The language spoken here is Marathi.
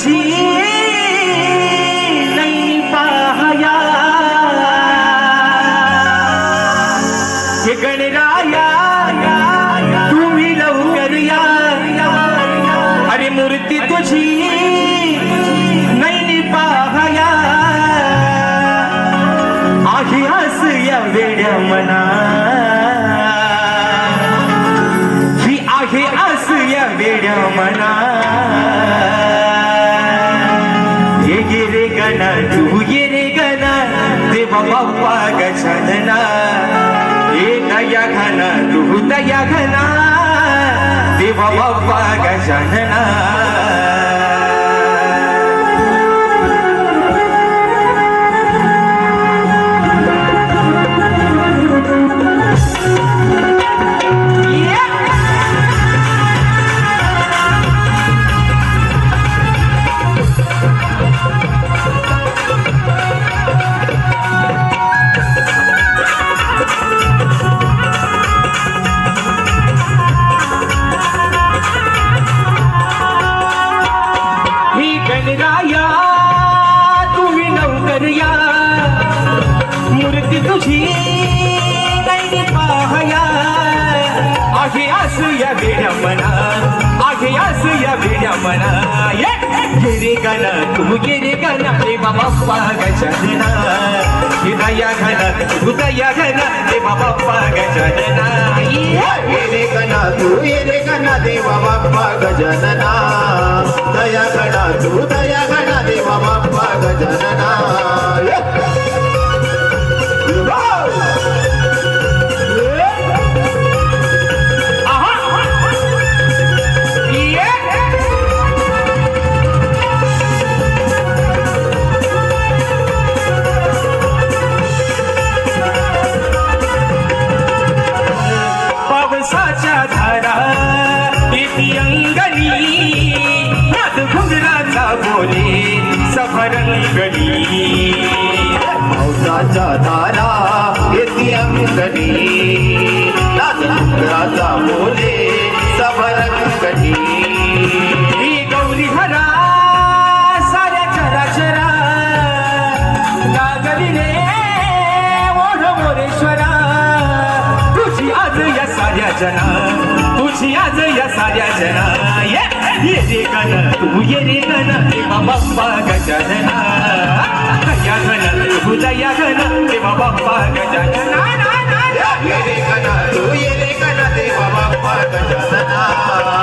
तुझी नाही पाहया हे गणराया तुम्ही लवकर या अरे मूर्ती तुझी नाही पाहया आहे हस या वेड्या मना ही आहे हस या वेड्या मना ये रे गणा तू ये रे गणा देवा बाप्पा गजानना ये दया घना तू दया घना देवा बाप्पा गजानना गणराया तुम्ही लवकर या मूर्ती तुझी नाही पाहया आहे असू या वेड्या मना आहे असू या वेड्या मना ये रे गणा तू ये रे गणा देवा बाप्पा गजानना हे दया घना तू दया घना देवा बाप्पा गजानना ये रे गणा तू ये रे गणा देवा बाप्पा गजानना दया गणा तू दया गणा देवा बाप्पा गजानना पावसाच्या धारा येती अंगणी नाद घुंगराचा बोले सफरंगणी पावसाच्या धारा येती अंगणी नाद घुंगराचा बोले सफरंगणी ही गौरी हरा साऱ्या चराचरा लागली रे ओढ मोरेश्वरा तुझी आज या साऱ्या जना तुझी आज या साऱ्या जना ये रे गणा तू ये रे गणा देवा बाप्पा गजानना दया घना तू दया घना देवा बाप्पा गजानना ये रे गणा तू ये रे गणा देवा बाप्पा गजानना